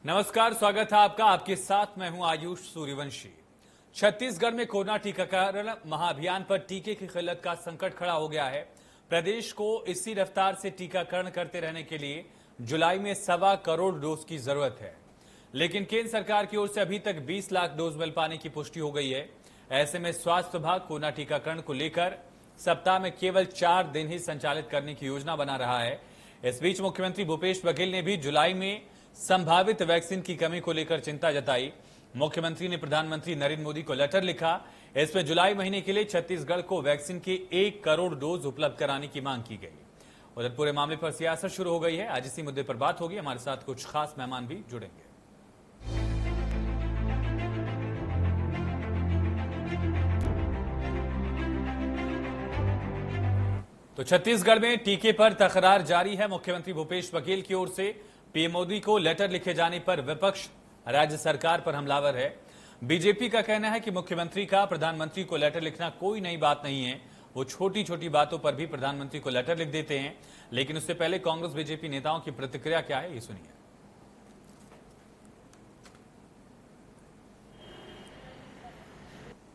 नमस्कार, स्वागत है आपका। आपके साथ मैं हूं आयुष सूर्यवंशी। छत्तीसगढ़ में कोरोना टीकाकरण महाअभियान पर टीके की किल्लत का संकट खड़ा हो गया है। प्रदेश को इसी रफ्तार से टीकाकरण करते रहने के लिए जुलाई में 1.25 करोड़ डोज की जरूरत है, लेकिन केंद्र सरकार की ओर से अभी तक 20 लाख डोज मिल पाने की पुष्टि हो गई है। ऐसे में स्वास्थ्य विभाग कोरोना टीकाकरण को लेकर सप्ताह में केवल 4 दिन ही संचालित करने की योजना बना रहा है। इस बीच मुख्यमंत्री भूपेश बघेल ने भी जुलाई में संभावित वैक्सीन की कमी को लेकर चिंता जताई। मुख्यमंत्री ने प्रधानमंत्री नरेंद्र मोदी को लेटर लिखा। इसमें जुलाई महीने के लिए छत्तीसगढ़ को वैक्सीन की 1 करोड़ डोज उपलब्ध कराने की मांग की गई। उधर पूरे मामले पर सियासत शुरू हो गई है। आज इसी मुद्दे पर बात होगी। हमारे साथ कुछ खास मेहमान भी जुड़ेंगे। तो छत्तीसगढ़ में टीके पर तकरार जारी है। मुख्यमंत्री भूपेश बघेल की ओर से पीएम मोदी को लेटर लिखे जाने पर विपक्ष राज्य सरकार पर हमलावर है। बीजेपी का कहना है कि मुख्यमंत्री का प्रधानमंत्री को लेटर लिखना कोई नई बात नहीं है। वो छोटी छोटी बातों पर भी प्रधानमंत्री को लेटर लिख देते हैं। लेकिन उससे पहले कांग्रेस बीजेपी नेताओं की प्रतिक्रिया क्या है, ये सुनिए।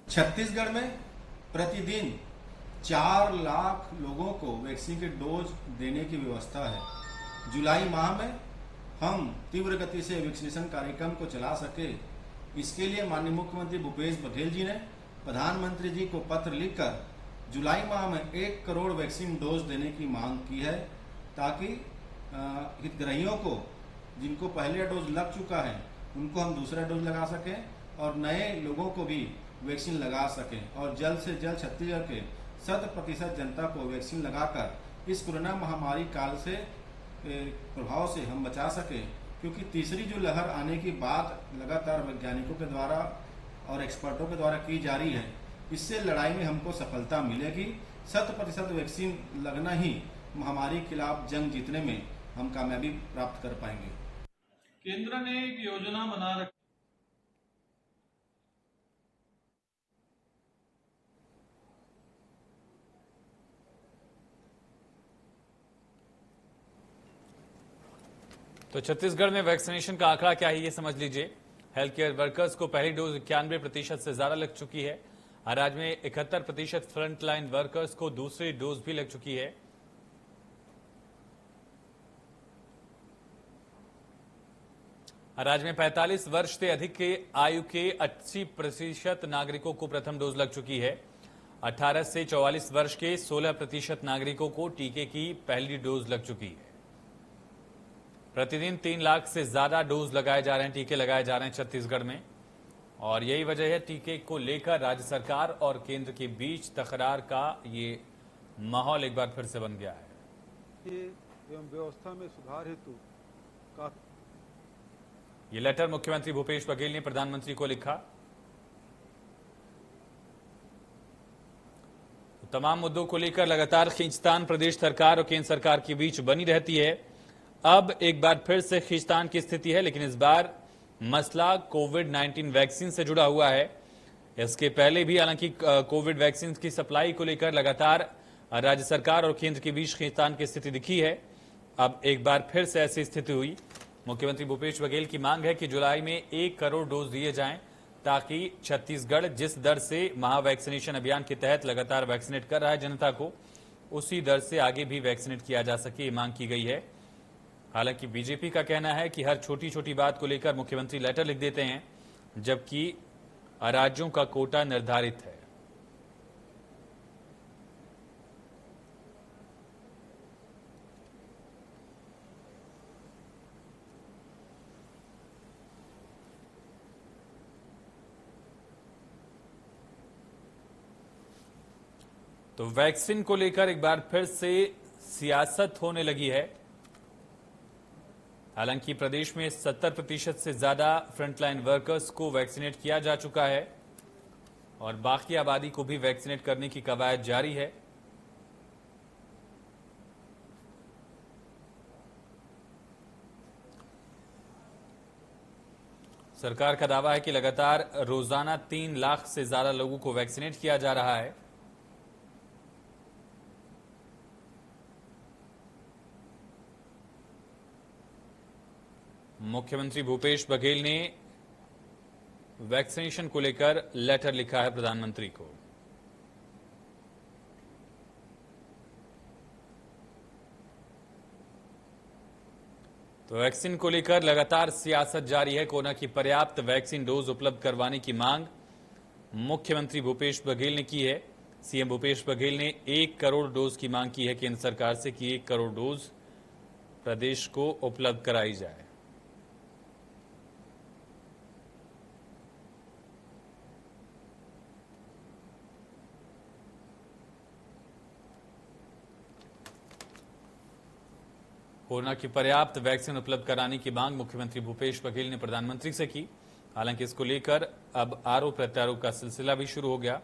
छत्तीसगढ़ में प्रतिदिन 4 लाख लोगों को वैक्सीन के डोज देने की व्यवस्था है। जुलाई माह में हम तीव्र गति से वैक्सीनेशन कार्यक्रम को चला सके, इसके लिए माननीय मुख्यमंत्री भूपेश बघेल जी ने प्रधानमंत्री जी को पत्र लिखकर जुलाई माह में 1 करोड़ वैक्सीन डोज देने की मांग की है, ताकि हितग्राहियों को जिनको पहले डोज लग चुका है उनको हम दूसरा डोज लगा सकें और नए लोगों को भी वैक्सीन लगा सकें और जल्द से जल्द छत्तीसगढ़ के 100% जनता को वैक्सीन लगाकर इस कोरोना महामारी काल से प्रभाव से हम बचा सकें। क्योंकि तीसरी जो लहर आने की बात लगातार वैज्ञानिकों के द्वारा और एक्सपर्टों के द्वारा की जा रही है, इससे लड़ाई में हमको सफलता मिलेगी। 100% वैक्सीन लगना ही महामारी के खिलाफ जंग जीतने में हम कामयाबी प्राप्त कर पाएंगे। केंद्र ने एक योजना बना रखी। तो छत्तीसगढ़ में वैक्सीनेशन का आंकड़ा क्या है, ये समझ लीजिए। हेल्थ केयर वर्कर्स को पहली डोज 91% से ज्यादा लग चुकी है। राज्य में 71% फ्रंटलाइन वर्कर्स को दूसरी डोज भी लग चुकी है। राज्य में 45 वर्ष से अधिक के आयु के 80% नागरिकों को प्रथम डोज लग चुकी है। 18 से 44 वर्ष के 16% नागरिकों को टीके की पहली डोज लग चुकी है। प्रतिदिन 3 लाख से ज्यादा डोज लगाए जा रहे हैं, टीके लगाए जा रहे हैं छत्तीसगढ़ में। और यही वजह है टीके को लेकर राज्य सरकार और केंद्र के बीच तकरार का ये माहौल एक बार फिर से बन गया है। एवं व्यवस्था में सुधार हेतु ये लेटर मुख्यमंत्री भूपेश बघेल ने प्रधानमंत्री को लिखा। तमाम मुद्दों को लेकर लगातार खींचतान प्रदेश सरकार और केंद्र सरकार के बीच बनी रहती है। अब एक बार फिर से खींचतान की स्थिति है, लेकिन इस बार मसला कोविड-19 वैक्सीन से जुड़ा हुआ है। इसके पहले भी हालांकि कोविड वैक्सीन की सप्लाई को लेकर लगातार राज्य सरकार और केंद्र के बीच खींचतान की स्थिति दिखी है। अब एक बार फिर से ऐसी स्थिति हुई। मुख्यमंत्री भूपेश बघेल की मांग है कि जुलाई में 1 करोड़ डोज दिए जाएं, ताकि छत्तीसगढ़ जिस दर से महा वैक्सीनेशन अभियान के तहत लगातार वैक्सीनेट कर रहा है जनता को, उसी दर से आगे भी वैक्सीनेट किया जा सके, ये मांग की गई है। हालांकि बीजेपी का कहना है कि हर छोटी छोटी बात को लेकर मुख्यमंत्री लेटर लिख देते हैं, जबकि राज्यों का कोटा निर्धारित है। तो वैक्सीन को लेकर एक बार फिर से सियासत होने लगी है। हालांकि प्रदेश में 70% से ज्यादा फ्रंटलाइन वर्कर्स को वैक्सीनेट किया जा चुका है और बाकी आबादी को भी वैक्सीनेट करने की कवायद जारी है। सरकार का दावा है कि लगातार रोजाना 3 लाख से ज्यादा लोगों को वैक्सीनेट किया जा रहा है। मुख्यमंत्री भूपेश बघेल ने वैक्सीनेशन को लेकर लेटर लिखा है प्रधानमंत्री को। तो वैक्सीन को लेकर लगातार सियासत जारी है। कोरोना की पर्याप्त वैक्सीन डोज उपलब्ध करवाने की मांग मुख्यमंत्री भूपेश बघेल ने की है। सीएम भूपेश बघेल ने 1 करोड़ डोज की मांग की है केंद्र सरकार से कि 1 करोड़ डोज प्रदेश को उपलब्ध कराई जाए। कोरोना की पर्याप्त वैक्सीन उपलब्ध कराने की मांग मुख्यमंत्री भूपेश बघेल ने प्रधानमंत्री से की। हालांकि इसको लेकर अब आरोप प्रत्यारोप का सिलसिला भी शुरू हो गया।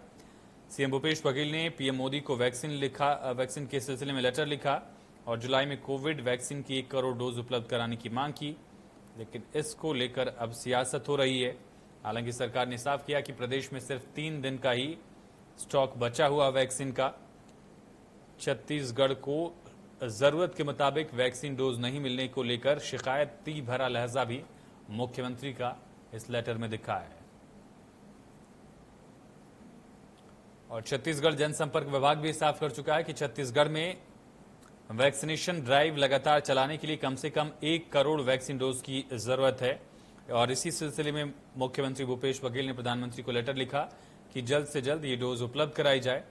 सीएम भूपेश बघेल ने पीएम मोदी को वैक्सीन के सिलसिले में लेटर लिखा और जुलाई में कोविड वैक्सीन की 1 करोड़ डोज उपलब्ध कराने की मांग की, लेकिन इसको लेकर अब सियासत हो रही है। हालांकि सरकार ने साफ किया कि प्रदेश में सिर्फ 3 दिन का ही स्टॉक बचा हुआ वैक्सीन का। छत्तीसगढ़ को जरूरत के मुताबिक वैक्सीन डोज नहीं मिलने को लेकर शिकायती भरा लहजा भी मुख्यमंत्री का इस लेटर में दिखा है। और छत्तीसगढ़ जनसंपर्क विभाग भी साफ कर चुका है कि छत्तीसगढ़ में वैक्सीनेशन ड्राइव लगातार चलाने के लिए कम से कम 1 करोड़ वैक्सीन डोज की जरूरत है। और इसी सिलसिले में मुख्यमंत्री भूपेश बघेल ने प्रधानमंत्री को लेटर लिखा कि जल्द से जल्द ये डोज उपलब्ध कराई जाए।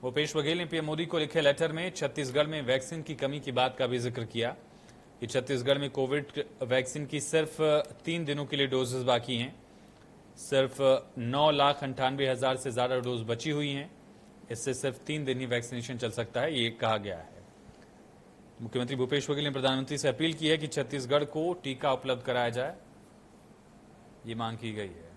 भूपेश बघेल ने पीएम मोदी को लिखे लेटर में छत्तीसगढ़ में वैक्सीन की कमी की बात का भी जिक्र किया कि छत्तीसगढ़ में कोविड वैक्सीन की सिर्फ 3 दिनों के लिए डोजेस बाकी हैं। सिर्फ 9,98,000 से ज्यादा डोज बची हुई हैं। इससे सिर्फ 3 दिन ही वैक्सीनेशन चल सकता है, ये कहा गया है। मुख्यमंत्री भूपेश बघेल ने प्रधानमंत्री से अपील की है कि छत्तीसगढ़ को टीका उपलब्ध कराया जाए, ये मांग की गई है।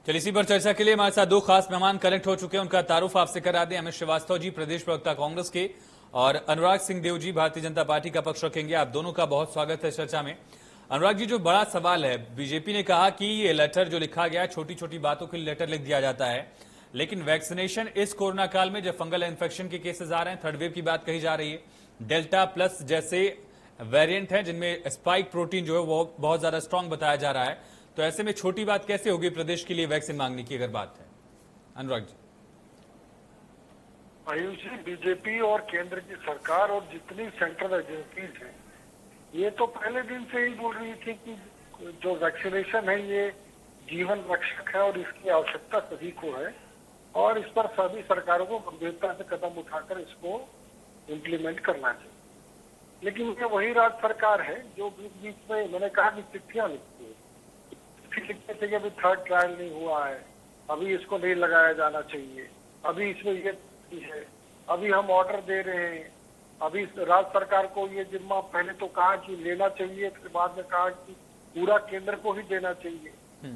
चलिए इसी पर चर्चा के लिए हमारे साथ 2 खास मेहमान कनेक्ट हो चुके हैं। उनका तारुफ आपसे करा दें। अमित श्रीवास्तव जी, प्रदेश प्रवक्ता कांग्रेस के, और अनुराग सिंह देव जी, भारतीय जनता पार्टी का पक्ष रखेंगे। आप दोनों का बहुत स्वागत है चर्चा में। अनुराग जी, जो बड़ा सवाल है, बीजेपी ने कहा कि ये लेटर जो लिखा गया, छोटी छोटी बातों के लिए लेटर लिख दिया जाता है, लेकिन वैक्सीनेशन इस कोरोना काल में जब फंगल इन्फेक्शन के केसेस आ रहे हैं, 3rd वेव की बात कही जा रही है, डेल्टा प्लस जैसे वेरिएंट है जिनमें स्पाइक प्रोटीन जो है वो बहुत ज्यादा स्ट्रांग बताया जा रहा है, तो ऐसे में छोटी बात कैसे होगी प्रदेश के लिए वैक्सीन मांगने की अगर बात है? अनुराग जी। आयुष जी, बीजेपी और केंद्र की सरकार और जितनी सेंट्रल एजेंसीज हैं, ये तो पहले दिन से ही बोल रही थी कि जो वैक्सीनेशन है ये जीवन रक्षक है और इसकी आवश्यकता सभी को है, और इस पर सभी सरकारों को गंभीरता से कदम उठाकर इसको इम्प्लीमेंट करना चाहिए। लेकिन ये वही राज्य सरकार है जो बीच बीच में मैंने कहा कि चिट्ठियां लिखती है, लिखते थे कि अभी 3rd ट्रायल नहीं हुआ है, अभी इसको नहीं लगाया जाना चाहिए, अभी इसमें ये है, अभी हम ऑर्डर दे रहे हैं, अभी राज्य सरकार को ये जिम्मा पहले तो कहा कि लेना चाहिए, फिर बाद में कहा कि पूरा केंद्र को ही देना चाहिए।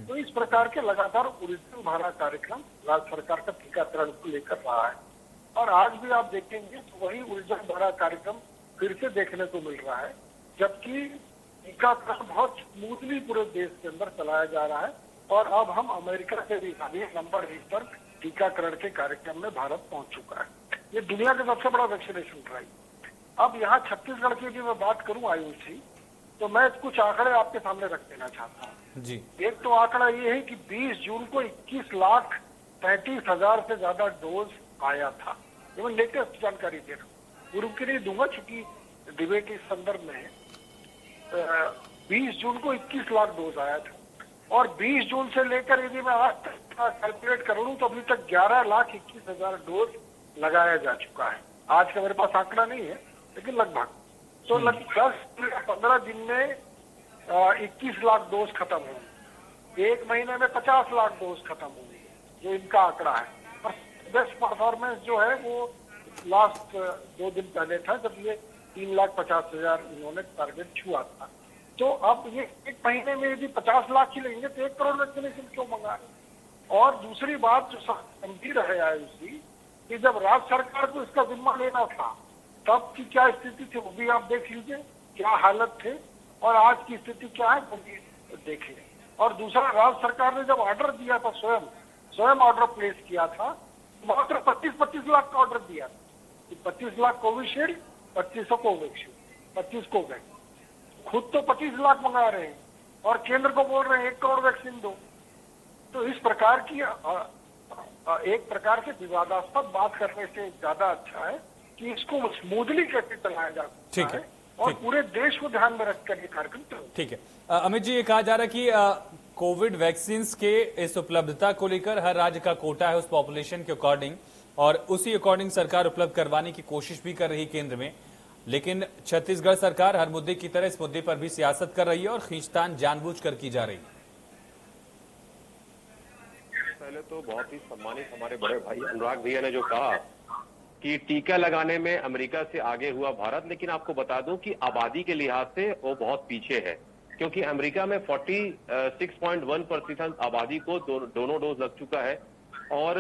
तो इस प्रकार के लगातार उलझन भरा कार्यक्रम राज्य सरकार का टीकाकरण को लेकर रहा है, और आज भी आप देखेंगे तो वही उलझन भरा कार्यक्रम फिर से देखने को मिल रहा है, जबकि टीकाकरण बहुत स्मूथली पूरे देश के अंदर चलाया जा रहा है। और अब हम अमेरिका से भी आगे नंबर 1 पर टीकाकरण के कार्यक्रम में भारत पहुंच चुका है। ये दुनिया का सबसे बड़ा वैक्सीनेशन ड्राइव। अब यहाँ छत्तीसगढ़ की भी मैं बात करूं आयुष जी, तो मैं कुछ आंकड़े आपके सामने रख देना चाहता हूँ जी। एक तो आंकड़ा ये है कि 20 जून को 21,35,000 से ज्यादा डोज आया था। ये मैं लेटेस्ट जानकारी दे रहा हूँ, पूर्व की नहीं दूंगा चूंकि डिबेट इस संदर्भ में है। 20 जून को 21 लाख डोज आया था, और 20 जून से लेकर यदि मैं आज तक कैलकुलेट कर लूं तो अभी तक 11,21,000 डोज लगाया जा चुका है। आज का मेरे पास आंकड़ा नहीं है, लेकिन लगभग तो 10-15 दिन में 21 लाख डोज खत्म होंगे। 1 महीने में 50 लाख डोज खत्म होंगे, जो इनका आंकड़ा है। और बेस्ट परफॉर्मेंस जो है वो लास्ट 2 दिन पहले था, जब ये 3,50,000 इन्होंने टारगेट छुआ था। तो अब ये 1 महीने में यदि 50 लाख ही लेंगे तो 1 करोड़ वैक्सीनेशन क्यों मंगा रहे? और दूसरी बात जो गंभीर है आयुष जी, कि जब राज्य सरकार को इसका जिम्मा लेना था तब की क्या स्थिति थी, वो भी आप देख लीजिए, क्या हालत थे, और आज की स्थिति क्या है वो भी देख लें। और दूसरा, राज्य सरकार ने जब ऑर्डर दिया था, स्वयं ऑर्डर प्लेस किया था, मात्र 25-25 लाख का ऑर्डर दिया था। 25 लाख कोविशील्ड, 2500 कोवैक्सीन, 25 कोवैक्स। खुद तो 25 लाख मंगा रहे हैं और केंद्र को बोल रहे हैं 1 करोड़ वैक्सीन दो। तो इस प्रकार की एक प्रकार से विवादास्पद बात करने से ज्यादा अच्छा है कि इसको स्मूथली कैसे चलाया जा सकता है और पूरे देश को ध्यान में रखकर ये कार्यक्रम चले। ठीक है अमित जी, ये कहा जा रहा है कि कोविड वैक्सीन के इस उपलब्धता को लेकर हर राज्य का कोटा है उस पॉपुलेशन के अकॉर्डिंग, और उसी अकॉर्डिंग सरकार उपलब्ध करवाने की कोशिश भी कर रही है केंद्र में। लेकिन छत्तीसगढ़ सरकार हर मुद्दे की तरह इस मुद्दे पर भी सियासत कर रही है और खींचतान जानबूझकर की जा रही है। पहले तो बहुत ही सम्मानित हमारे बड़े भाई अनुराग भैया ने जो कहा कि टीका लगाने में अमेरिका से आगे हुआ भारत, लेकिन आपको बता दूं कि आबादी के लिहाज से वो बहुत पीछे है, क्योंकि अमेरिका में 46.1% आबादी को दोनों डोज लग चुका है और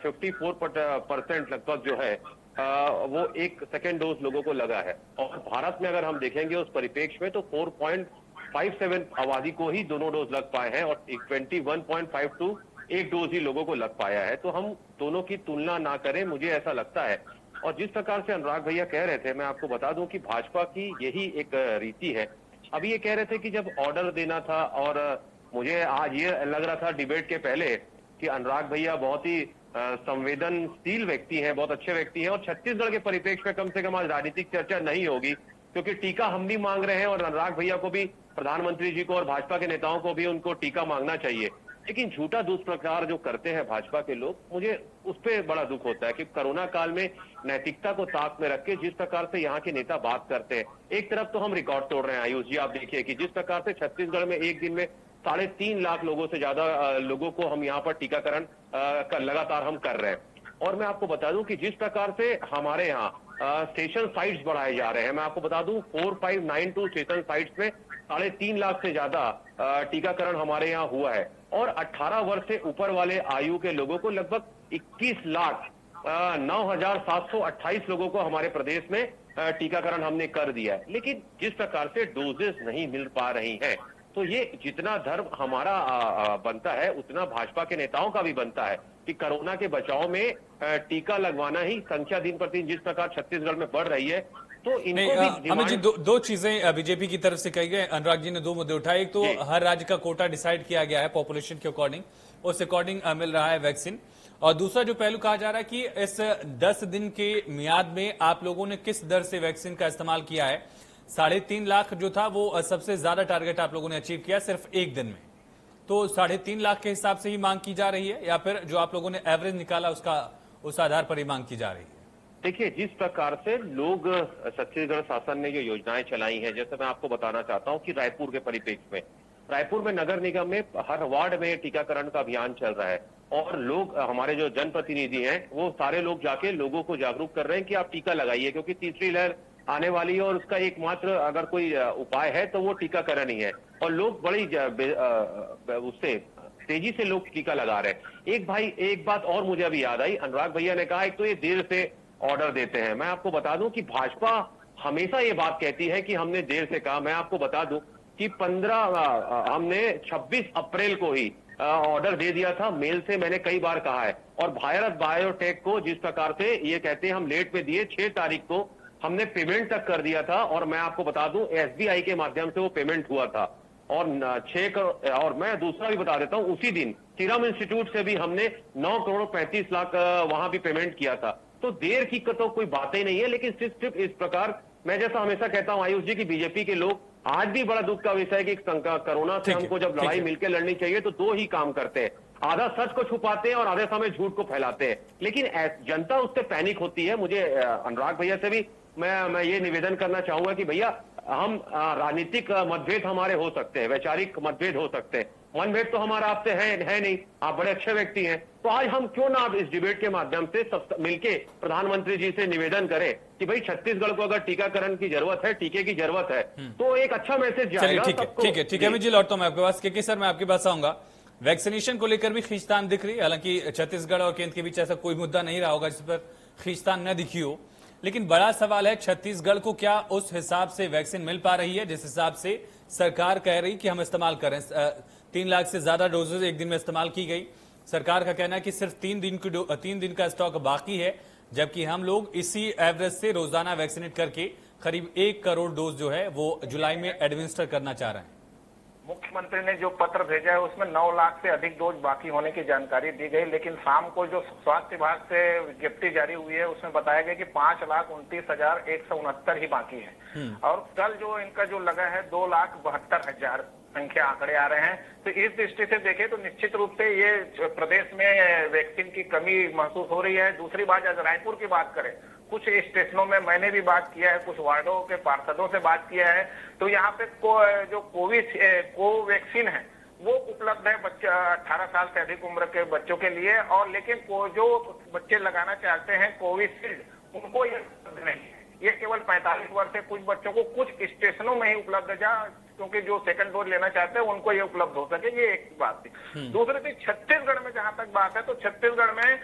54% लगभग जो है वो एक सेकेंड डोज लोगों को लगा है। और भारत में अगर हम देखेंगे उस परिप्रेक्ष्य में तो 4.57 आबादी को ही दोनों डोज लग पाए हैं और 21.52 एक डोज ही लोगों को लग पाया है। तो हम दोनों की तुलना ना करें, मुझे ऐसा लगता है। और जिस प्रकार से अनुराग भैया कह रहे थे, मैं आपको बता दूं कि भाजपा की यही एक रीति है। अभी ये कह रहे थे कि जब ऑर्डर देना था, और मुझे आज ये लग रहा था डिबेट के पहले कि अनुराग भैया बहुत ही संवेदनशील व्यक्ति हैं, बहुत अच्छे व्यक्ति हैं, और छत्तीसगढ़ के परिप्रेक्ष्य में कम से कम आज राजनीतिक चर्चा नहीं होगी, क्योंकि टीका हम भी मांग रहे हैं और अनुराग भैया को भी, प्रधानमंत्री जी को और भाजपा के नेताओं को भी उनको टीका मांगना चाहिए। लेकिन झूठा दुष्प्रचार जो करते हैं भाजपा के लोग, मुझे उस पर बड़ा दुख होता है कि कोरोना काल में नैतिकता को ताक में रख के जिस प्रकार से यहाँ के नेता बात करते हैं। एक तरफ तो हम रिकॉर्ड तोड़ रहे हैं आयुष जी, आप देखिए कि जिस प्रकार से छत्तीसगढ़ में एक दिन में 3.5 लाख लोगों से ज्यादा लोगों को हम यहाँ पर टीकाकरण लगातार हम कर रहे हैं। और मैं आपको बता दूं कि जिस प्रकार से हमारे यहाँ स्टेशन साइट्स बढ़ाए जा रहे हैं, मैं आपको बता दूं 4592 स्टेशन साइट्स में 3.5 लाख से ज्यादा टीकाकरण हमारे यहाँ हुआ है, और 18 वर्ष से ऊपर वाले आयु के लोगों को लगभग 21,09,728 लोगों को हमारे प्रदेश में टीकाकरण हमने कर दिया है। लेकिन जिस प्रकार से डोजेस नहीं मिल पा रही हैं, तो ये जितना धर्म हमारा बनता है उतना भाजपा के नेताओं का भी बनता है कि कोरोना के बचाव में टीका लगवाना ही संख्या दिन प्रतिदिन जिस प्रकार छत्तीसगढ़ में बढ़ रही है, तो इनको भी अमित जी दो चीजें बीजेपी की तरफ से कही गई। अनुराग जी ने 2 मुद्दे उठाए। एक तो हर राज्य का कोटा डिसाइड किया गया है पॉपुलेशन के अकॉर्डिंग, उस अकॉर्डिंग मिल रहा है वैक्सीन। और दूसरा जो पहलू कहा जा रहा है कि इस 10 दिन के मियाद में आप लोगों ने किस दर से वैक्सीन का इस्तेमाल किया है। 3.5 लाख जो था वो सबसे ज्यादा टारगेट आप लोगों ने अचीव किया सिर्फ एक दिन में, तो 3.5 लाख के हिसाब से ही मांग की जा रही है या फिर जो आप लोगों ने एवरेज निकाला उसका उस आधार पर ही मांग की जा रही है? देखिए, जिस प्रकार से लोग छत्तीसगढ़ शासन ने जो योजनाएं चलाई हैं, जैसे मैं आपको बताना चाहता हूं कि रायपुर के परिप्रेक्ष्य में, रायपुर में नगर निगम में हर वार्ड में टीकाकरण का अभियान चल रहा है और लोग, हमारे जो जनप्रतिनिधि हैं, वो सारे लोग जाके लोगों को जागरूक कर रहे हैं कि आप टीका लगाइए, क्योंकि तीसरी लहर आने वाली है और उसका एकमात्र अगर कोई उपाय है तो वो टीकाकरण ही है। और लोग बड़ी उससे तेजी से लोग टीका लगा रहे हैं। एक बात और मुझे अभी याद आई, अनुराग भैया ने कहा एक तो ये देर से ऑर्डर देते हैं। मैं आपको बता दूं कि भाजपा हमेशा ये बात कहती है कि हमने देर से कहा। मैं आपको बता दूं कि हमने 26 अप्रैल को ही ऑर्डर दे दिया था मेल से, मैंने कई बार कहा है। और भारत बायोटेक को जिस प्रकार से ये कहते हैं हम लेट में दिए, 6 तारीख को हमने पेमेंट तक कर दिया था, और मैं आपको बता दूं SBI के माध्यम से वो पेमेंट हुआ था, और 6 करोड़। और मैं दूसरा भी बता देता हूं, उसी दिन सीरम इंस्टीट्यूट से भी हमने 9 करोड़ 35 लाख वहां भी पेमेंट किया था। तो देर की तो कोई बात ही नहीं है। लेकिन सिर्फ इस प्रकार, मैं जैसा हमेशा कहता हूं आयुष जी की बीजेपी के लोग, आज भी बड़ा दुख का विषय है कि कोरोना से हमको जब लड़ाई मिलकर लड़नी चाहिए तो 2 ही काम करते हैं, आधा सच को छुपाते हैं और आधे समय झूठ को फैलाते हैं। लेकिन जनता उससे पैनिक होती है। मुझे अनुराग भैया से भी मैं ये निवेदन करना चाहूंगा कि भैया, हम राजनीतिक मतभेद हमारे हो सकते हैं, वैचारिक मतभेद हो सकते हैं, मनभेद तो हमारा आपसे है नहीं, आप बड़े अच्छे व्यक्ति हैं, तो आज हम क्यों ना इस डिबेट के माध्यम से सब मिलके प्रधानमंत्री जी से निवेदन करें कि भाई छत्तीसगढ़ को अगर टीकाकरण की जरूरत है, टीके की जरूरत है, तो एक अच्छा मैसेज जाएगा। ठीक है अमित जी, लौटता हूं मैं आपके पास, क्योंकि सर मैं आपके पास आऊंगा। वैक्सीनेशन को लेकर भी खींचतान दिख रही है, हालांकि छत्तीसगढ़ और केंद्र के बीच ऐसा कोई मुद्दा नहीं रहा होगा जिस पर खींचतान न दिखी हो, लेकिन बड़ा सवाल है छत्तीसगढ़ को क्या उस हिसाब से वैक्सीन मिल पा रही है जिस हिसाब से सरकार कह रही कि हम इस्तेमाल करें। 3 लाख से ज्यादा डोजेज एक दिन में इस्तेमाल की गई। सरकार का कहना है कि सिर्फ 3 दिन का स्टॉक बाकी है, जबकि हम लोग इसी एवरेज से रोजाना वैक्सीनेट करके करीब 1 करोड़ डोज जो है वो जुलाई में एडमिनिस्टर करना चाह रहे हैं। मुख्यमंत्री ने जो पत्र भेजा है उसमें 9 लाख से अधिक डोज बाकी होने की जानकारी दी गई, लेकिन शाम को जो स्वास्थ्य विभाग से विज्ञप्ति जारी हुई है उसमें बताया गया कि 5,29,169 ही बाकी है। और कल जो इनका जो लगा है 2,72,000 संख्या आंकड़े आ रहे हैं। तो इस दृष्टि से देखें तो निश्चित रूप से ये प्रदेश में वैक्सीन की कमी महसूस हो रही है। दूसरी बात, अगर रायपुर की बात करें, कुछ स्टेशनों में मैंने भी बात किया है, कुछ वार्डों के पार्षदों से बात किया है, तो यहाँ पे जो कोवैक्सीन है वो उपलब्ध है 18 साल से अधिक उम्र के बच्चों के लिए, और लेकिन जो बच्चे लगाना चाहते हैं कोविशील्ड उनको ये उपलब्ध नहीं है। ये केवल 45 वर्ष से कुछ बच्चों को कुछ स्टेशनों में ही उपलब्ध है, क्योंकि जो सेकंड डोज लेना चाहते हैं उनको ये उपलब्ध हो सके। ये एक बात थी। दूसरी चीज, छत्तीसगढ़ में जहां तक बात है तो छत्तीसगढ़ में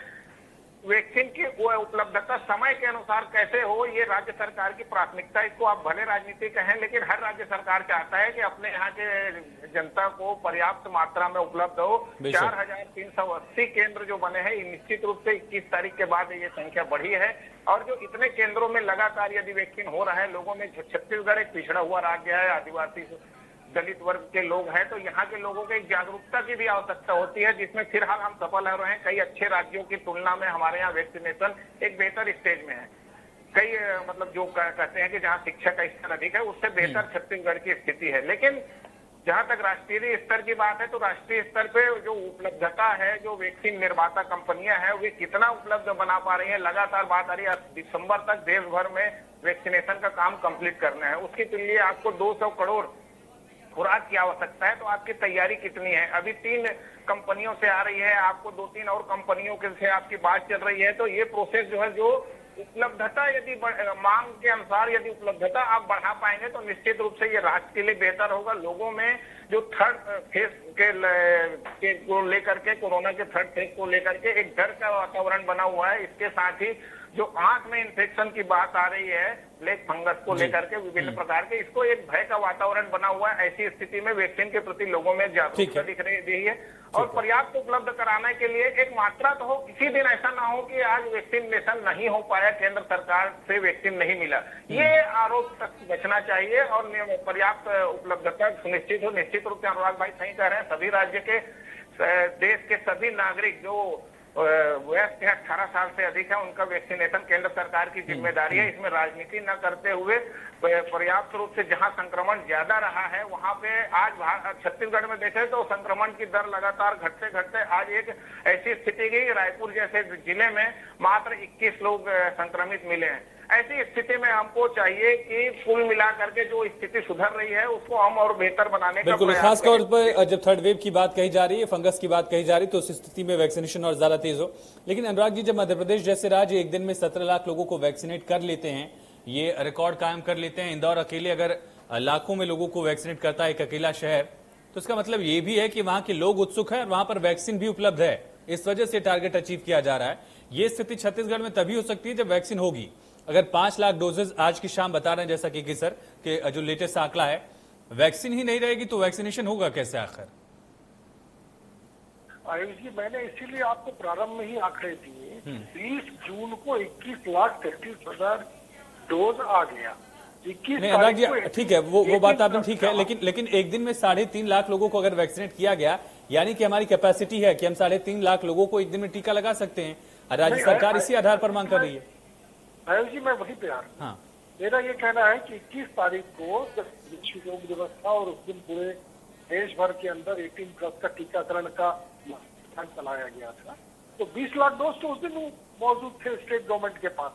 वैक्सीन की उपलब्धता समय के अनुसार कैसे हो, ये राज्य सरकार की प्राथमिकता। इसको आप भले राजनीति कहें, लेकिन हर राज्य सरकार चाहता है कि अपने यहाँ के जनता को पर्याप्त मात्रा में उपलब्ध हो। 4,380 केंद्र जो बने हैं, निश्चित रूप से 21 तारीख के बाद ये संख्या बढ़ी है। और जो इतने केंद्रों में लगातार यदि वैक्सीन हो रहा है लोगों में, छत्तीसगढ़ एक पिछड़ा हुआ राज्य है, आदिवासी दलित वर्ग के लोग हैं, तो यहाँ के लोगों को एक जागरूकता की भी आवश्यकता होती है, जिसमें फिलहाल हम सफल हो रहे हैं। कई अच्छे राज्यों की तुलना में हमारे यहाँ वैक्सीनेशन एक बेहतर स्टेज में है। कई मतलब जो कहते हैं कि जहाँ शिक्षा का स्तर अधिक है उससे बेहतर छत्तीसगढ़ की स्थिति है। लेकिन जहाँ तक राष्ट्रीय स्तर की बात है तो राष्ट्रीय स्तर पे जो उपलब्धता है, जो वैक्सीन निर्माता कंपनियां हैं वे कितना उपलब्ध बना पा रही हैं, लगातार बात आ रही है। दिसंबर तक देश भर में वैक्सीनेशन का काम कंप्लीट करना है, उसके लिए आपको 200 करोड़ खुराक की आवश्यकता है। तो आपकी तैयारी कितनी है? अभी 3 कंपनियों से आ रही है, आपको 2-3 और कंपनियों के से आपकी बात चल रही है। तो ये प्रोसेस जो है, जो उपलब्धता यदि मांग के अनुसार यदि उपलब्धता आप बढ़ा पाएंगे तो निश्चित रूप से ये राज्य के लिए बेहतर होगा। लोगों में जो थर्ड फेज के को लेकर के, कोरोना के थर्ड फेज को लेकर के एक डर का वातावरण बना हुआ है। इसके साथ ही जो आंख में इन्फेक्शन की बात आ रही है, प्लेग फंगस को लेकर के विभिन्न प्रकार के, इसको एक भय का वातावरण बना हुआ है। ऐसी स्थिति में वैक्सीन के प्रति लोगों में जागरूकता दिख रही है और पर्याप्त उपलब्ध कराने के लिए एक मात्रा तो हो। किसी दिन ऐसा ना हो कि आज वैक्सीनेशन नहीं हो पाया, केंद्र सरकार से वैक्सीन नहीं मिला, ये आरोप तक बचना चाहिए और पर्याप्त उपलब्धता सुनिश्चित हो। निश्चित रूप से अनुराग भाई सही कह रहे हैं, सभी राज्य के देश के सभी नागरिक जो वयस्क 18 साल से अधिक है उनका वैक्सीनेशन केंद्र सरकार की जिम्मेदारी है। इसमें राजनीति न करते हुए पर्याप्त रूप से जहां संक्रमण ज्यादा रहा है वहां पे आज छत्तीसगढ़ में देखें तो संक्रमण की दर लगातार घटते घटते आज एक ऐसी स्थिति गई, रायपुर जैसे जिले में मात्र 21 लोग संक्रमित मिले हैं। ऐसी स्थिति में हमको चाहिए कि कुल मिलाकर के जो स्थिति सुधर रही है उसको हम और बेहतर बनाने का बिल्कुल, खास तौर पर जब थर्ड वेव की बात कही जा रही है, फंगस की बात कही जा रही है, तो उस स्थिति में वैक्सीनेशन और ज्यादा तेज हो। लेकिन अनुराग जी, जब मध्य प्रदेश जैसे राज्य एक दिन में 17 लाख लोगों को वैक्सीनेट कर लेते हैं, ये रिकॉर्ड कायम कर लेते हैं, इंदौर अकेले अगर लाखों में लोगों को वैक्सीनेट करता है, एक अकेला शहर, तो इसका मतलब ये भी है कि वहां के लोग उत्सुक है और वहां पर वैक्सीन भी उपलब्ध है। इस वजह से टारगेट अचीव किया जा रहा है। ये स्थिति छत्तीसगढ़ में तभी हो सकती है जब वैक्सीन होगी। अगर 5 लाख डोजेज आज की शाम बता रहे हैं, जैसा कि सर कि जो लेटेस्ट आंकड़ा है, वैक्सीन ही नहीं रहेगी तो वैक्सीनेशन होगा कैसे आखिर? आयुष जी, मैंने इसीलिए आपको प्रारंभ में ही आंकड़े दिए। 20 जून को 21,33,000 डोज आ गया। 21 नहीं अनुराग जी, ठीक है, वो बात आपने ठीक है, लेकिन एक दिन में 3.5 लाख लोगों को अगर वैक्सीनेट किया गया, यानी कि हमारी कैपेसिटी है कि हम 3.5 लाख लोगों को एक दिन में टीका लगा सकते हैं। राज्य सरकार इसी आधार पर मांग कर रही है। आयुष जी, मैं वही पे आ रहा हूँ। हाँ। मेरा ये कहना है कि 21 तारीख को जब विश्व योग दिवस था और उस दिन पूरे देश भर के अंदर 18+ का टीकाकरण का अभियान चलाया गया था, तो 20 लाख डोज तो उस दिन मौजूद थे स्टेट गवर्नमेंट के पास,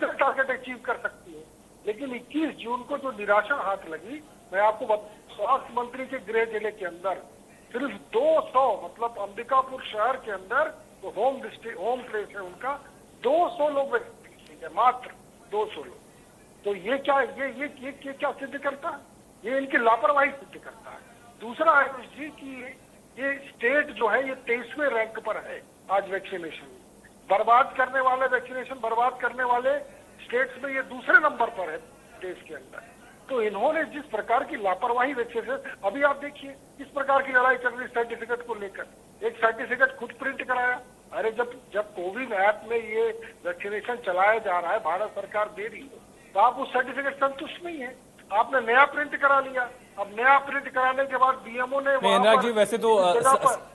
टारगेट अचीव कर सकती है। लेकिन 21 जून को जो निराशा हाथ लगी, मैं आपको स्वास्थ्य मंत्री के गृह जिले के अंदर सिर्फ 200, मतलब अंबिकापुर शहर के अंदर तो होम प्लेस है उनका, 200 लोग है, मात्र 200 लोग। तो ये क्या सिद्ध करता है? ये इनकी लापरवाही सिद्ध करता है। दूसरा आयुष जी की ये स्टेट जो है ये 23वें रैंक पर है आज वैक्सीनेशन में। बर्बाद करने वाले, वैक्सीनेशन बर्बाद करने वाले स्टेट्स में ये दूसरे नंबर पर है देश के अंदर। तो इन्होंने जिस प्रकार की लापरवाही रखी है, अभी आप देखिए किस प्रकार की लड़ाई चल रही सर्टिफिकेट को लेकर। एक सर्टिफिकेट खुद प्रिंट कराया। अरे जब कोविन ऐप में ये वैक्सीनेशन चलाया जा रहा है, भारत सरकार दे रही है, तो आप उस सर्टिफिकेट संतुष्ट नहीं है, आपने नया प्रिंट करा लिया। अब नया प्रिंट कराने के बाद डीएमओ ने नहीं अनुराग जी, वैसे तो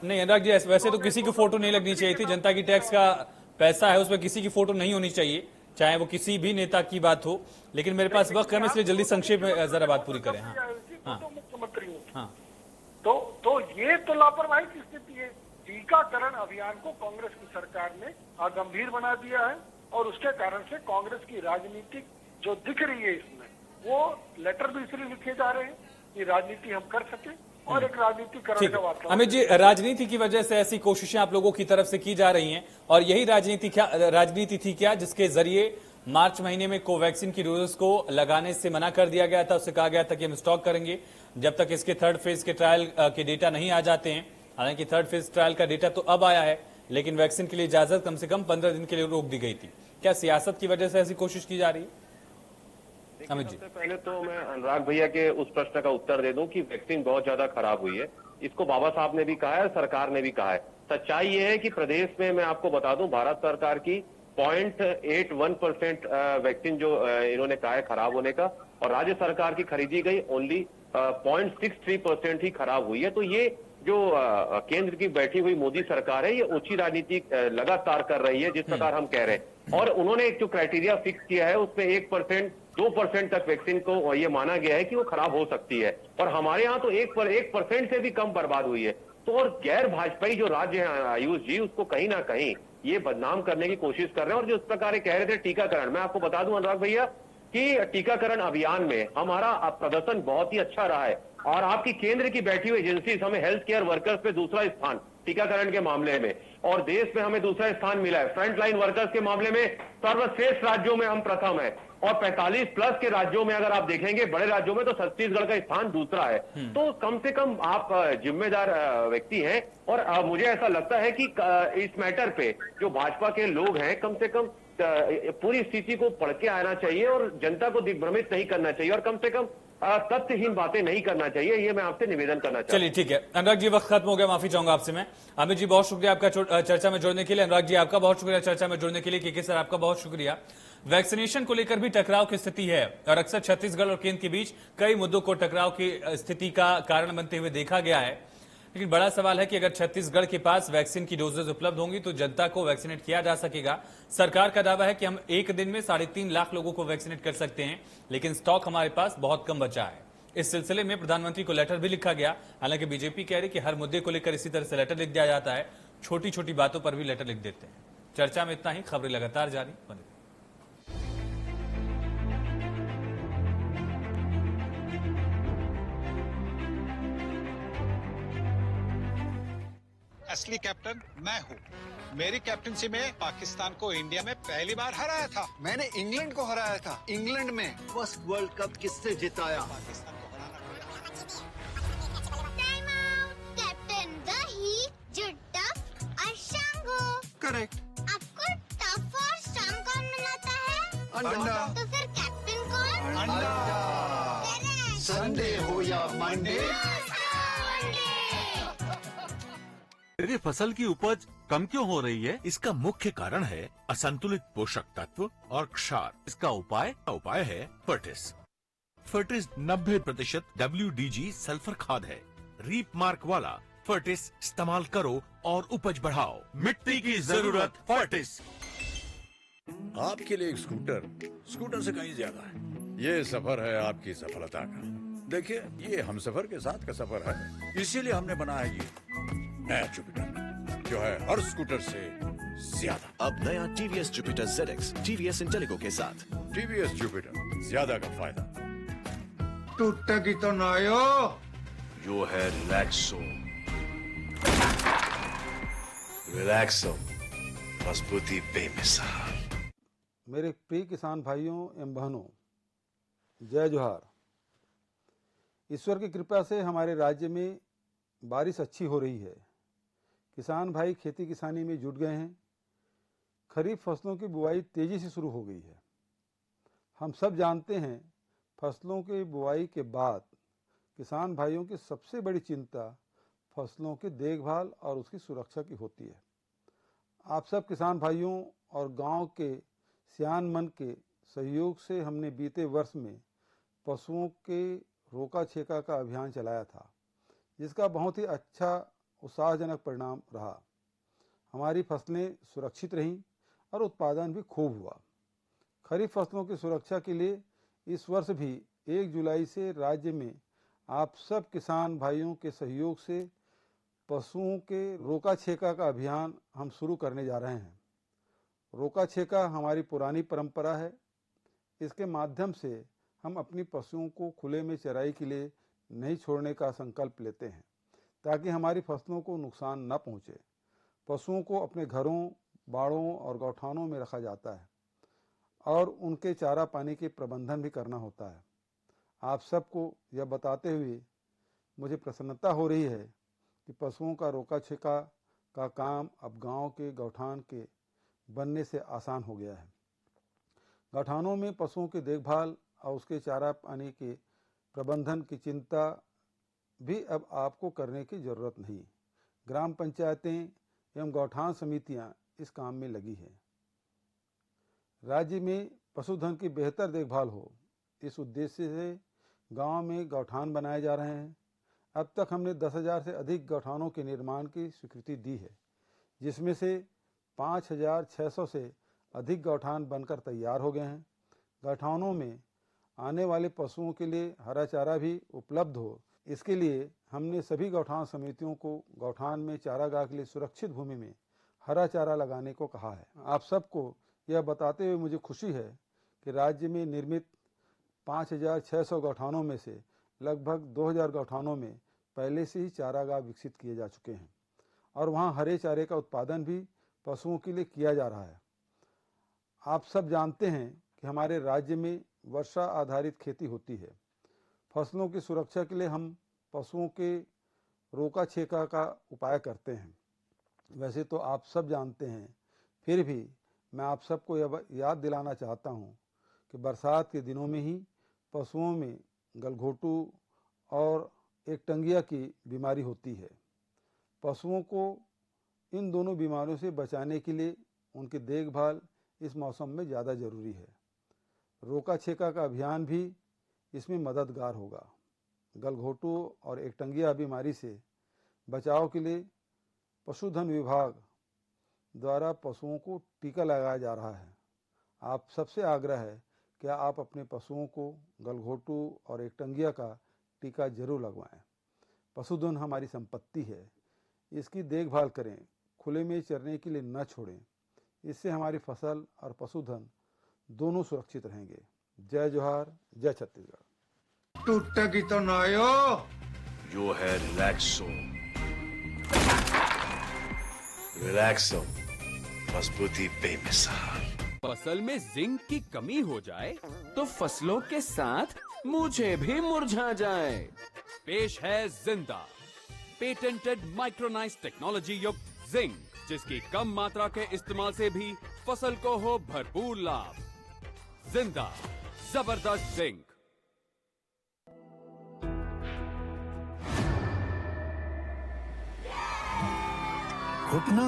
नहीं अनुराग जी, वैसे तो किसी की फोटो नहीं लगनी चाहिए थी। जनता की टैक्स का पैसा है, उसमें किसी की फोटो नहीं होनी चाहिए, चाहे वो किसी भी नेता की बात हो। लेकिन मेरे पास वक्त कम, इसलिए जल्दी संक्षेप में जरा बात पूरी करें। हाँ मुख्यमंत्री हूँ। हाँ, तो ये तो लापरवाही की स्थिति है। टीकाकरण अभियान को कांग्रेस की सरकार ने गंभीर बना दिया है और उसके कारण से कांग्रेस की राजनीतिक जो दिख रही है इसमें, वो लेटर भी इसलिए लिखे जा रहे हैं कि राजनीति हम कर सके और एक राजनीतिकरण का वातावरण। अमित जी, राजनीति की वजह से ऐसी कोशिशें आप लोगों की तरफ से की जा रही हैं, और यही राजनीति थी क्या जिसके जरिए मार्च महीने में कोवैक्सीन की डोज को लगाने से मना कर दिया गया था? उससे कहा गया था कि हम स्टॉक करेंगे जब तक इसके थर्ड फेज के ट्रायल के डेटा नहीं आ जाते हैं। हालांकि थर्ड फेज ट्रायल का डेटा तो अब आया है, लेकिन वैक्सीन के लिए इजाजत कम से कम 15 दिन के लिए रोक दी गई थी। क्या सियासत की वजह से ऐसी कोशिश की जा रही है? अमित जी, सबसे पहले तो मैं अनुराग भैया के उस प्रश्न का उत्तर दे दूं कि वैक्सीन बहुत ज्यादा खराब हुई है। इसको बाबा साहब ने भी कहा है, सरकार ने भी कहा है। सच्चाई ये है कि प्रदेश में मैं आपको बता दूं, भारत सरकार की 0.81% वैक्सीन जो इन्होंने कहा है खराब होने का, और राज्य सरकार की खरीदी गई ओनली 0.63% ही खराब हुई है। तो ये जो केंद्र की बैठी हुई मोदी सरकार है, ये ऊंची राजनीति लगातार कर रही है, जिस प्रकार हम कह रहे हैं। और उन्होंने एक जो क्राइटेरिया फिक्स किया है, उसमें 1%, 2% तक वैक्सीन को ये माना गया है कि वो खराब हो सकती है, और हमारे यहाँ तो 1% से भी कम बर्बाद हुई है। तो और गैर भाजपाई जो राज्य है आयुष जी, उसको कहीं ना कहीं ये बदनाम करने की कोशिश कर रहे हैं। और जो इस प्रकार कह रहे थे टीकाकरण, मैं आपको बता दूं अनुराग भैया कि टीकाकरण अभियान में हमारा प्रदर्शन बहुत ही अच्छा रहा है, और आपकी केंद्र की बैठी हुई एजेंसी हमें हेल्थ केयर वर्कर्स पे दूसरा स्थान टीकाकरण के मामले में, और देश में हमें दूसरा स्थान मिला है। फ्रंट लाइन वर्कर्स के मामले में सर्वश्रेष्ठ राज्यों में हम प्रथम है, और 45 प्लस के राज्यों में अगर आप देखेंगे, बड़े राज्यों में तो छत्तीसगढ़ का स्थान दूसरा है। तो कम से कम आप जिम्मेदार व्यक्ति हैं, और मुझे ऐसा लगता है कि इस मैटर पे जो भाजपा के लोग हैं, कम से कम पूरी स्थिति को पढ़ के आना चाहिए और जनता को दिग्भ्रमित नहीं करना चाहिए, और कम से कम तथ्यहीन बातें नहीं करना चाहिए। ये मैं आपसे निवेदन करना चाहता हूं। चलिए ठीक है अनुराग जी, वक्त खत्म हो गया, माफी चाहूंगा आपसे मैं। अमित जी, बहुत शुक्रिया आपका चर्चा में जुड़ने के लिए। अनुराग जी, आपका बहुत शुक्रिया चर्चा में जुड़ने के लिए। केके सर, आपका बहुत शुक्रिया। वैक्सीनेशन को लेकर भी टकराव की स्थिति है, और अक्सर छत्तीसगढ़ और केंद्र के बीच कई मुद्दों को टकराव की स्थिति का कारण बनते हुए देखा गया है। लेकिन बड़ा सवाल है कि अगर छत्तीसगढ़ के पास वैक्सीन की डोजेज उपलब्ध होंगी तो जनता को वैक्सीनेट किया जा सकेगा। सरकार का दावा है कि हम एक दिन में 3.5 लाख लोगों को वैक्सीनेट कर सकते हैं, लेकिन स्टॉक हमारे पास बहुत कम बचा है। इस सिलसिले में प्रधानमंत्री को लेटर भी लिखा गया। हालांकि बीजेपी कह रही कि हर मुद्दे को लेकर इसी तरह से लेटर लिख दिया जाता है, छोटी छोटी बातों पर भी लेटर लिख देते हैं। चर्चा में इतना ही, खबरें लगातार जारी बने। असली कैप्टन मैं हूँ। मेरी कैप्टनसी में पाकिस्तान को इंडिया में पहली बार हराया था। मैंने इंग्लैंड को हराया था। इंग्लैंड में फर्स्ट वर्ल्ड कप किससे जिताया? पाकिस्तान को हराना कैप्टन दही जो टफ और शंगो। करेक्ट। आपको टफ और शंग कौन बनाता है? अंडा। तो फिर कैप्टन कौन? अंडा। संडे हो या मंडे, मेरी फसल की उपज कम क्यों हो रही है? इसका मुख्य कारण है असंतुलित पोषक तत्व और क्षार। इसका उपाय है फर्टिस। फर्टिस 90% WDG सल्फर खाद है। रीप मार्क वाला फर्टिस इस्तेमाल करो और उपज बढ़ाओ। मिट्टी की जरूरत फर्टिस। आपके लिए एक स्कूटर से कहीं ज्यादा है। ये सफर है आपकी सफलता का। देखिए, ये हम सफर के साथ का सफर है, इसीलिए हमने बनाया ये नया जुपिटर, जो है हर स्कूटर से ज्यादा। अब नया TVS जुपिटर ZX TVS इंटेलिको के साथ। TVS जुपिटर, ज्यादा का फायदा। टूटेगी तो नायो। जो है रिलैक्सो। रिलैक्सो, मजबूती बेमिसाल। मेरे प्रिय किसान भाइयों एवं बहनों, जय जोहार। ईश्वर की कृपा से हमारे राज्य में बारिश अच्छी हो रही है। किसान भाई खेती किसानी में जुट गए हैं। खरीफ फसलों की बुआई तेजी से शुरू हो गई है। हम सब जानते हैं फसलों की बुआई के बाद किसान भाइयों की सबसे बड़ी चिंता फसलों की देखभाल और उसकी सुरक्षा की होती है। आप सब किसान भाइयों और गांव के सियान मन के सहयोग से हमने बीते वर्ष में पशुओं के रोका छेका का अभियान चलाया था, जिसका बहुत ही अच्छा उत्साहजनक परिणाम रहा। हमारी फसलें सुरक्षित रहीं और उत्पादन भी खूब हुआ। खरीफ फसलों की सुरक्षा के लिए इस वर्ष भी 1 जुलाई से राज्य में आप सब किसान भाइयों के सहयोग से पशुओं के रोका छेका का अभियान हम शुरू करने जा रहे हैं। रोका छेका हमारी पुरानी परंपरा है। इसके माध्यम से हम अपनी पशुओं को खुले में चराई के लिए नहीं छोड़ने का संकल्प लेते हैं, ताकि हमारी फसलों को नुकसान न पहुंचे। पशुओं को अपने घरों, बाड़ों और गौठानों में रखा जाता है और उनके चारा पानी के प्रबंधन भी करना होता है। आप सबको यह बताते हुए मुझे प्रसन्नता हो रही है कि पशुओं का रोका छेका का काम अब गांव के गौठान के बनने से आसान हो गया है। गौठानों में पशुओं की देखभाल और उसके चारा पानी के प्रबंधन की चिंता भी अब आपको करने की जरूरत नहीं। ग्राम पंचायतें एवं गौठान समितियां इस काम में लगी हैं। राज्य में पशुधन की बेहतर देखभाल हो, इस उद्देश्य से गांव में गौठान बनाए जा रहे हैं। अब तक हमने 10,000 से अधिक गौठानों के निर्माण की स्वीकृति दी है, जिसमें से 5,600 से अधिक गौठान बनकर तैयार हो गए हैं। गौठानों में आने वाले पशुओं के लिए हरा चारा भी उपलब्ध हो, इसके लिए हमने सभी गौठान समितियों को गौठान में चारागाह के लिए सुरक्षित भूमि में हरा चारा लगाने को कहा है। आप सबको यह बताते हुए मुझे खुशी है कि राज्य में निर्मित 5,600 गौठानों में से लगभग 2,000 गौठानों में पहले से ही चारागाह विकसित किए जा चुके हैं और वहां हरे चारे का उत्पादन भी पशुओं के लिए किया जा रहा है। आप सब जानते हैं कि हमारे राज्य में वर्षा आधारित खेती होती है। फसलों की सुरक्षा के लिए हम पशुओं के रोका छेका का उपाय करते हैं। वैसे तो आप सब जानते हैं, फिर भी मैं आप सबको यह याद दिलाना चाहता हूं कि बरसात के दिनों में ही पशुओं में गलघोटू और एकटंगिया की बीमारी होती है। पशुओं को इन दोनों बीमारियों से बचाने के लिए उनकी देखभाल इस मौसम में ज़्यादा जरूरी है। रोका छेका का अभियान भी इसमें मददगार होगा। गलघोटू और एकटंगिया बीमारी से बचाव के लिए पशुधन विभाग द्वारा पशुओं को टीका लगाया जा रहा है। आप सबसे आग्रह है कि आप अपने पशुओं को गलघोटू और एकटंगिया का टीका जरूर लगवाएं। पशुधन हमारी संपत्ति है, इसकी देखभाल करें, खुले में चरने के लिए न छोड़ें। इससे हमारी फसल और पशुधन दोनों सुरक्षित रहेंगे। जय जोहार, जय छत्तीसगढ़। टूटता की तो नायो जो है रिलैक्सो। रिलैक्सो, मजबूती बेमिसाल। फसल में जिंक की कमी हो जाए तो फसलों के साथ मुझे भी मुरझा जाए। पेश है जिंदा, पेटेंटेड माइक्रोनाइज टेक्नोलॉजी युक्त जिंक, जिसकी कम मात्रा के इस्तेमाल से भी फसल को हो भरपूर लाभ। जिंदा, जबरदस्त जिंक। घुटना,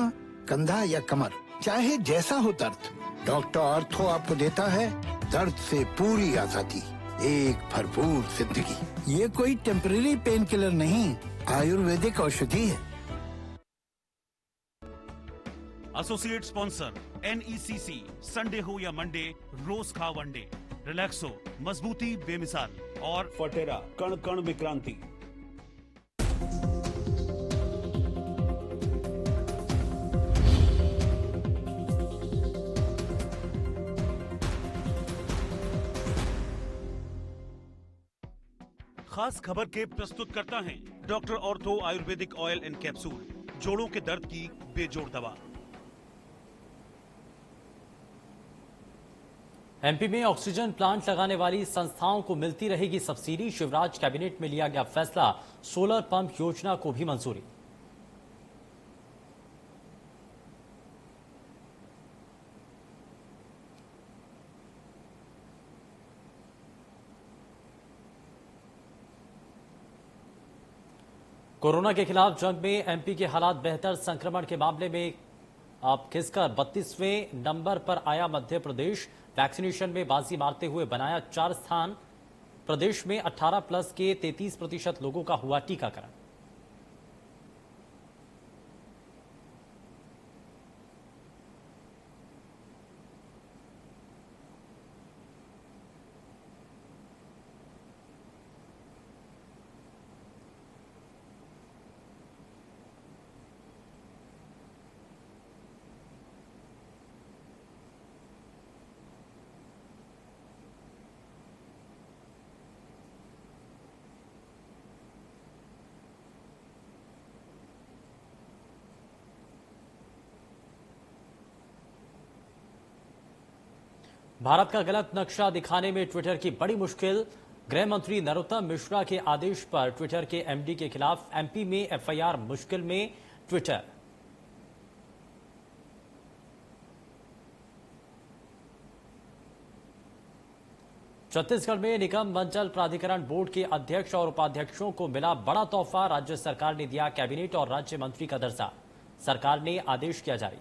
कंधा या कमर, चाहे जैसा हो दर्द, डॉक्टर ऑर्थो आपको देता है दर्द से पूरी आजादी, एक भरपूर जिंदगी। ये कोई टेम्परेरी पेन किलर नहीं, आयुर्वेदिक औषधि है। एसोसिएट स्पॉन्सर NECC, संडे हो या मंडे, रोज खा वनडे। रिलैक्सो, मजबूती बेमिसाल। और फटेरा, कण कण विक्रांति। खास खबर के प्रस्तुत करता है doctor ortho Ayurvedic oil and capsule, जोड़ों के दर्द की बेजोड़ दवा। एमपी में ऑक्सीजन प्लांट लगाने वाली संस्थाओं को मिलती रहेगी सब्सिडी। शिवराज कैबिनेट में लिया गया फैसला, सोलर पंप योजना को भी मंजूरी। कोरोना के खिलाफ जंग में एमपी के हालात बेहतर। संक्रमण के मामले में अब खिसकर 32वें नंबर पर आया मध्य प्रदेश। वैक्सीनेशन में बाजी मारते हुए बनाया 4 स्थान। प्रदेश में 18+ के 33% लोगों का हुआ टीकाकरण। भारत का गलत नक्शा दिखाने में ट्विटर की बड़ी मुश्किल। गृह मंत्री नरोत्तम मिश्रा के आदेश पर ट्विटर के एमडी के खिलाफ एमपी में एफआईआर मुश्किल में। ट्विटर छत्तीसगढ़ में निगम मंडल प्राधिकरण बोर्ड के अध्यक्ष और उपाध्यक्षों को मिला बड़ा तोहफा। राज्य सरकार ने दिया कैबिनेट और राज्य मंत्री का दर्जा। सरकार ने आदेश किया जारी।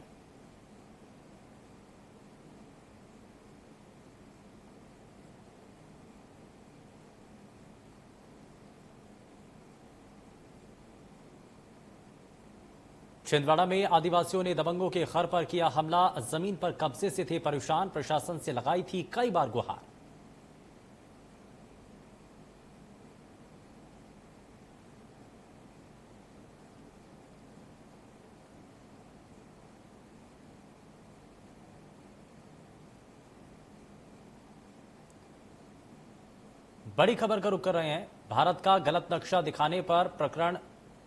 छिंदवाड़ा में आदिवासियों ने दबंगों के घर पर किया हमला। जमीन पर कब्जे से थे परेशान। प्रशासन से लगाई थी कई बार गुहार। बड़ी खबर का रुख कर रहे हैं। भारत का गलत नक्शा दिखाने पर प्रकरण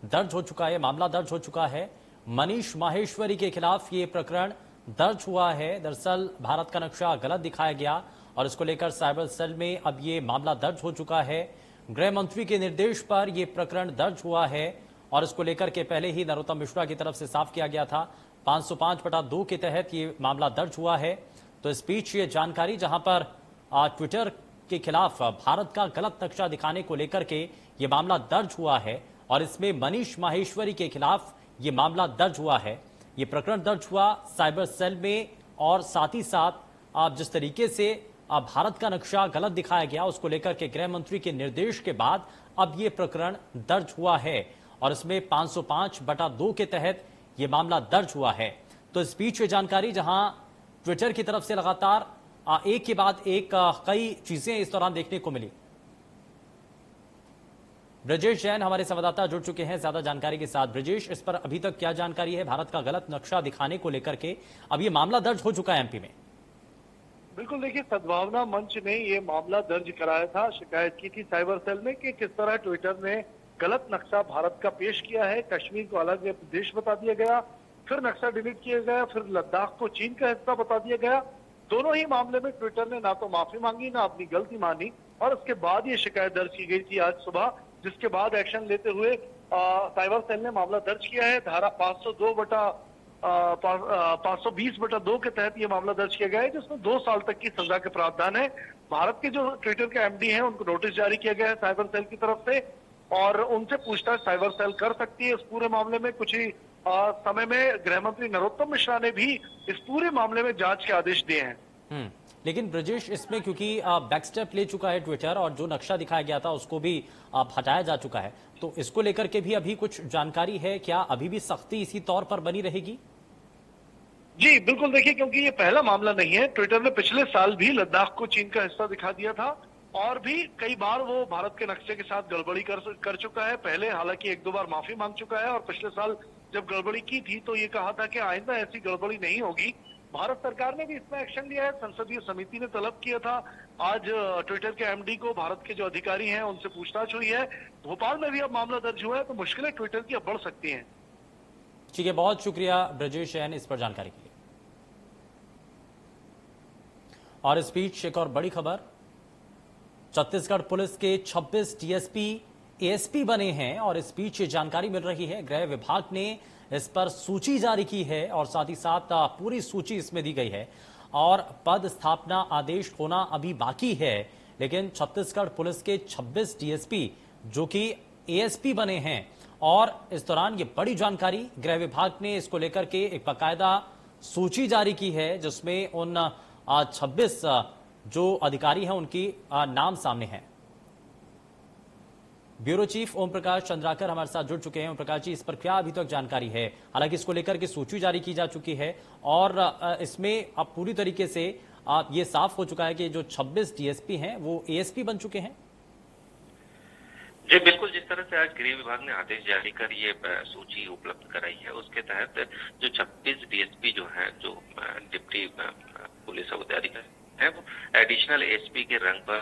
दर्ज हो चुका है। मामला दर्ज हो चुका है। मनीष माहेश्वरी के खिलाफ ये प्रकरण दर्ज हुआ है। दरअसल भारत का नक्शा गलत दिखाया गया और इसको लेकर साइबर सेल में अब ये मामला दर्ज हो चुका है। गृह मंत्री के निर्देश पर यह प्रकरण दर्ज हुआ है और इसको लेकर के पहले ही नरोत्तम मिश्रा की तरफ से साफ किया गया था। 505/2 के तहत ये मामला दर्ज हुआ है। तो इस बीच ये जानकारी जहां पर ट्विटर के खिलाफ भारत का गलत नक्शा दिखाने को लेकर के ये मामला दर्ज हुआ है और इसमें मनीष माहेश्वरी के खिलाफ ये मामला दर्ज हुआ है। ये प्रकरण दर्ज हुआ साइबर सेल में और साथ ही साथ आप जिस तरीके से भारत का नक्शा गलत दिखाया गया उसको लेकर के गृह मंत्री के निर्देश के बाद अब ये प्रकरण दर्ज हुआ है और इसमें 505/2 के तहत ये मामला दर्ज हुआ है। तो इस बीच ये जानकारी जहां ट्विटर की तरफ से लगातार एक के बाद एक कई चीजें इस दौरान देखने को मिली। ब्रजेश जैन हमारे संवाददाता जुड़ चुके हैं ज्यादा जानकारी के साथ। ब्रजेश, इस पर अभी तक क्या जानकारी है? भारत का गलत नक्शा दिखाने को लेकर के अब ये मामला दर्ज हो चुका है एमपी में। बिल्कुल, देखिए सद्भावना मंच ने ये मामला दर्ज कराया था। शिकायत की थी साइबर सेल में कि किस तरह ट्विटर ने गलत नक्शा भारत का पेश किया है। कश्मीर को अलग प्रदेश बता दिया गया, फिर नक्शा डिलीट किया गया, फिर लद्दाख को चीन का हिस्सा बता दिया गया। दोनों ही मामले में ट्विटर ने ना तो माफी मांगी ना अपनी गलती मानी और उसके बाद ये शिकायत दर्ज की गई थी आज सुबह, जिसके बाद एक्शन लेते हुए साइबर सेल ने मामला दर्ज किया है। धारा 520/2 के तहत ये मामला दर्ज किया गया है, जिसमें 2 साल तक की सजा के प्रावधान है। भारत के जो ट्विटर के एमडी हैं उनको नोटिस जारी किया गया है साइबर सेल की तरफ से और उनसे पूछताछ साइबर सेल कर सकती है इस पूरे मामले में। कुछ ही समय में गृह मंत्री नरोत्तम मिश्रा ने भी इस पूरे मामले में जांच के आदेश दिए हैं। लेकिन ब्रजेश, इसमें क्योंकि बैक स्टेप ले चुका है ट्विटर और जो नक्शा दिखाया गया था उसको भी हटाया जा चुका है, तो इसको लेकर के भी अभी कुछ जानकारी है क्या? अभी भी सख्ती इसी तौर पर बनी रहेगी? जी बिल्कुल, देखिए क्योंकि ये पहला मामला नहीं है। ट्विटर ने पिछले साल भी लद्दाख को चीन का हिस्सा दिखा दिया था और भी कई बार वो भारत के नक्शे के साथ गड़बड़ी कर चुका है। पहले हालांकि 1-2 बार माफी मांग चुका है और पिछले साल जब गड़बड़ी की थी तो ये कहा था कि आइंदा ऐसी गड़बड़ी नहीं होगी। भारत सरकार ने भी इसमें एक्शन लिया है। संसदीय समिति ने तलब किया था। आज ट्विटर के एमडी को भारत के जो अधिकारी हैं उनसे पूछताछ हुई है। भोपाल में भी अब मामला दर्ज हुआ है, तो मुश्किलें ट्विटर की अब बढ़ सकती हैं। ठीक है, बहुत शुक्रिया ब्रजेश जैन इस पर जानकारी के लिए। और इस बीच एक और बड़ी खबर, छत्तीसगढ़ पुलिस के 26 डीएसपी एएसपी बने हैं और इस बीच ये जानकारी मिल रही है गृह विभाग ने इस पर सूची जारी की है और साथ ही साथ पूरी सूची इसमें दी गई है और पद स्थापना आदेश होना अभी बाकी है। लेकिन छत्तीसगढ़ पुलिस के 26 डीएसपी जो कि एएसपी बने हैं और इस दौरान ये बड़ी जानकारी गृह विभाग ने इसको लेकर के एक बाकायदा सूची जारी की है, जिसमें उन 26 जो अधिकारी हैं उनकी नाम सामने हैं। ब्यूरो चीफ ओम प्रकाश चंद्राकर हमारे साथ जुड़ चुके हैं। ओम प्रकाश जी, इस पर क्या अभी तक जानकारी है? हालांकि इसको लेकर के सूची जारी की जा चुकी है और इसमें अब पूरी तरीके से ये साफ हो चुका है कि जो 26 डीएसपी हैं वो एएसपी बन चुके हैं। जी बिल्कुल, जिस तरह से आज गृह विभाग ने आदेश जारी कर ये सूची उपलब्ध कराई है, उसके तहत जो 26 डीएसपी जो है, जो डिप्टी पुलिस अधिकारी है, वो एडिशनल एसपी के रंग पर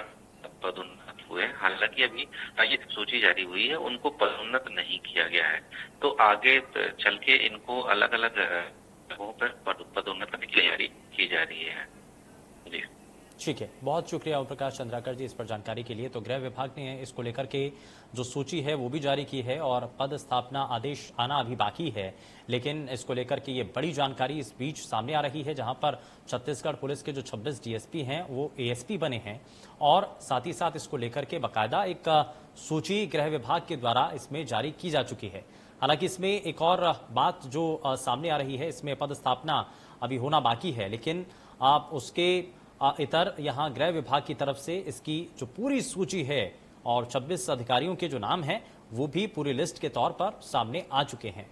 पदोन्नत हुए। हालांकि अभी ये सूची जारी हुई है, उनको पदोन्नत नहीं किया गया है, तो आगे चल के इनको अलग अलग जगहों पर पदोन्नत करने की तैयारी की जा रही है। जी ठीक है, बहुत शुक्रिया ओम प्रकाश चंद्राकर जी इस पर जानकारी के लिए। तो गृह विभाग ने इसको लेकर के जो सूची है वो भी जारी की है और पद स्थापना आदेश आना अभी बाकी है, लेकिन इसको लेकर के ये बड़ी जानकारी इस बीच सामने आ रही है, जहां पर छत्तीसगढ़ पुलिस के जो 26 डीएसपी हैं वो एएसपी बने हैं और साथ ही साथ इसको लेकर के बाकायदा एक सूची गृह विभाग के द्वारा इसमें जारी की जा चुकी है। हालांकि इसमें एक और बात जो सामने आ रही है, इसमें पद स्थापना अभी होना बाकी है, लेकिन आप उसके इतर यहां गृह विभाग की तरफ से इसकी जो पूरी सूची है और 26 अधिकारियों के जो नाम हैं वो भी पूरी लिस्ट के तौर पर सामने आ चुके हैं।